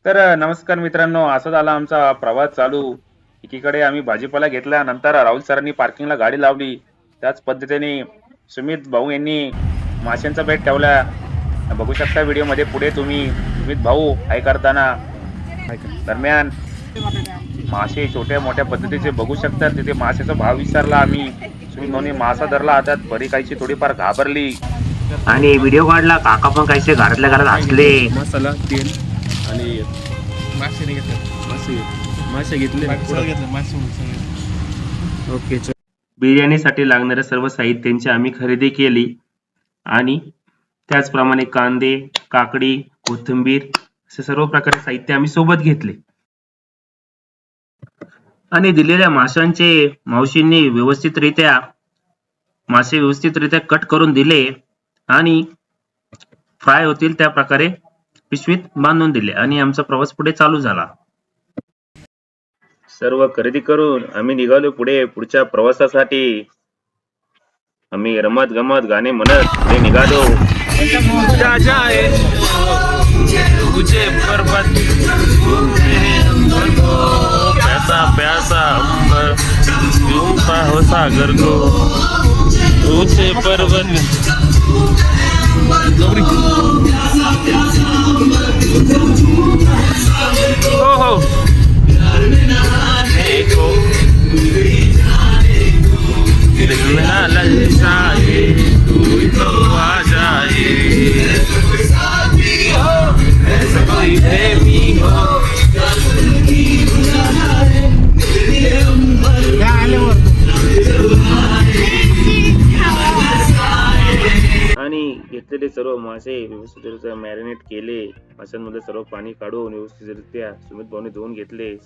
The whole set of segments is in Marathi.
तर नमस्कार मित्रांनो, असा झाला आमचा प्रवास चालू. एकीकडे आम्ही भाजीपाला घेतला, नंतर राहुल सरांनी पार्किंगला गाडी लावली. त्याच पद्धतीने सुमित भाऊ यांनी माशांचा बेट ठेवला. बघू शकता व्हिडिओमध्ये पुढे तुम्ही सुमित भाऊ काय करताना. दरम्यान मासे छोट्या मोठ्या पद्धतीचे बघू शकता. तिथे माशाचा भाव विचारला आम्ही. सुमित भाऊनी मासा धरला हातात. परी काहीशी थोडीफार घाबरली आणि व्हिडिओ काढला. काका पण काहीसे घरातल्या घरात हसले. मसाला तेल आणि मासे नाही घेतले. मासे घेतले ओके. बिर्याणीसाठी लागणाऱ्या सर्व साहित्यांची आम्ही खरेदी केली आणि त्याचप्रमाणे कांदे, काकडी, कोथिंबीर असे सर्व प्रकारचे साहित्य आम्ही सोबत घेतले आणि दिलेल्या माशांचे मावशींनी मासे व्यवस्थितरित्या कट करून दिले आणि फ्राय होतील त्या प्रकारे पिशवीत बांधून दिले आणि आमचा प्रवास पुढे चालू झाला. सर्व खरेदी करून आम्ही निघालो पुढच्या प्रवासासाठी. आम्ही रमत गमत गाणे म्हणत पुढे निघालो. प्यासा हो सागर को ऊंचे पर्वत. हो हो आणि घेतलेले सर्व मासे व्यवस्थितरित्या मॅरिनेट केले. माशांमध्ये सर्व पाणी काढून व्यवस्थितरित्या सुमित भाऊने धुवून घेतले.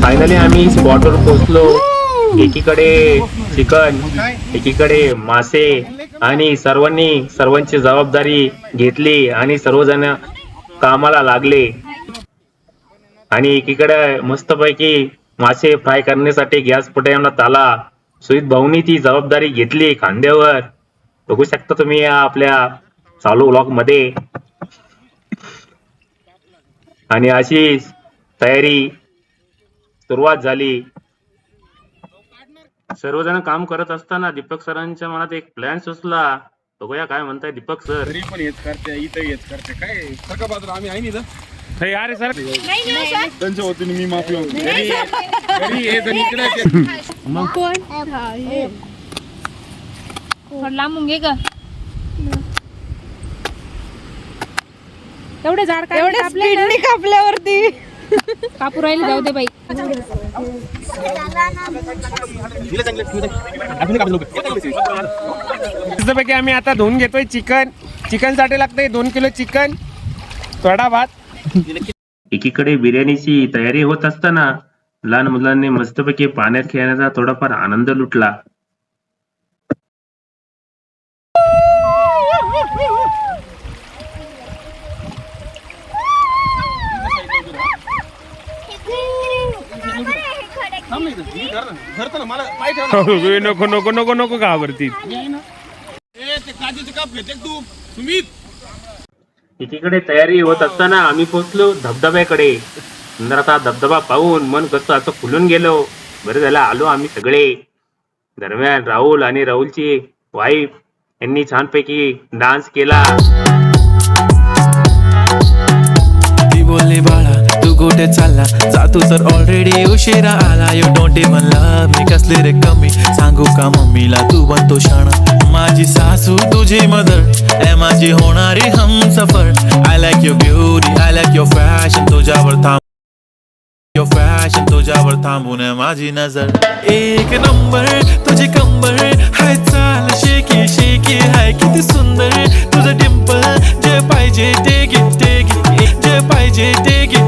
फायनली आम्ही स्पॉटवर पोहोचलो. एकीकडे चिकन, एकीकडे मासे आणि सर्वांची जबाबदारी घेतली आणि सर्वजण कामाला लागले. आणि एकीकडे मस्तपैकी मासे फ्राय करण्यासाठी गॅस पेटवण्यात आला. सुमित भाऊनी ती जबाबदारी घेतली खांद्यावर. बघू शकता तुम्ही या आपल्या चालू व्लॉग मध्ये. आणि अशी तयारी सुरुवात झाली. सर्वजण काम करत असताना दीपक सरांच्या मनात एक प्लॅन सुचला. बघूया काय म्हणताय दीपक सर. घरी पण हेच करते, इथं हेच करते. काय सगळं बाजूला आम्ही आहे ना अरे सर त्यांच्या वतीने मी माफी मागतो. घरी हे जण इकडे लांबून घे ग. एवढे झाड काय एवढे कापल्यावरती कापू राहिले. जाऊ दे बाई. पैकी आम्ही आता धुवून घेतोय चिकन साठी लागतंय 2 किलो चिकन, थोडा भात. एकीकडे बिर्याणीची तयारी होत असताना लहान मुलांनी मस्तपैकी पाण्यात खेळण्याचा थोडाफार आनंद लुटला. नको नको नको नको घाबरती. एकीकडे तयारी होत असताना आम्ही पोहोचलो धबधब्याकडे. नंतर आता धबधबा पाहून मन कसं असं खुलून गेलो. बरं झालं आलो आम्ही सगळे. दरम्यान राहुल आणि राहुलची वाईफ यांनी छानपैकी डान्स केला. बोलले बाळा तू कुठे चालला जा तू तर ऑलरेडी उशिरा आला. यू डोंट इवन लव्ह मी कसले रे कमी सांगू का मम्मीला तू बनतो शाणा. माझी सासू तुझी मदर ए माझी होणारी Humsafar. I like your beauty I like your fashion तुझ्यावर थांबून माझी नजर. एक नंबर तुझी कंबर हाय चाल शेकी शेकी हाय किती सुंदर तुझं डिंपल. जे पाहिजे ते घे जे पाहिजे ते घे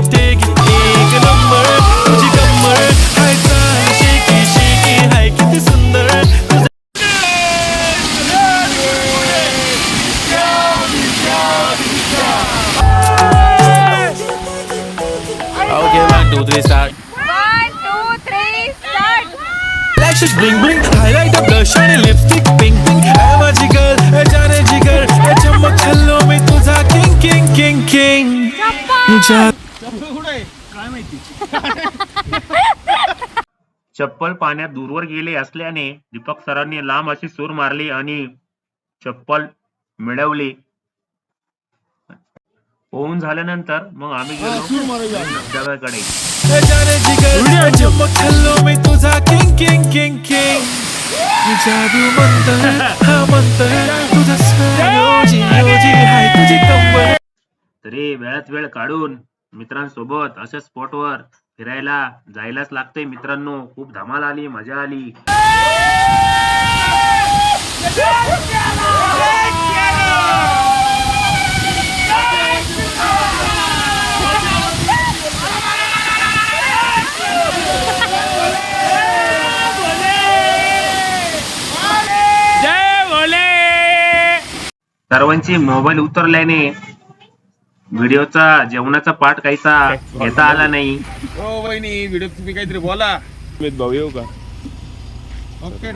2 3 start 1 2 3 start. lashes bling bling highlight the blush आणि lipstick pink pink है माझी girl है जाने जिगर है चमक छल्लो में तुझा king king king king जा चप्पल पाण्यात दूरवर गेले असल्याने दीपक सरांनी लांब अशी सूर मारली आणि चप्पल मिळवली. पोहून झाल्यानंतर मग आम्ही गेलो धबधब्याकडे. है जाने जिगर है चमक छल्लो में तुझा king king king king जादू मंतर हा मंतर तुझा smile ओजी ओजी हाय तुझी कंबर. तरी वेळात वेळ काढून मित्रांसोबत अशा स्पॉटवर फिरायला जायलाच लागते मित्रांनो. खूप धमाल आली, मजा आली. जय भोले. सर्वांची मोबाईल उतरल्याने व्हिडिओचा जेवणाचा पाठ काहीसा घेता आला नाही. ओ वहिनी व्हिडिओ तुम्ही काहीतरी बोला. भाऊ येऊ का? ओके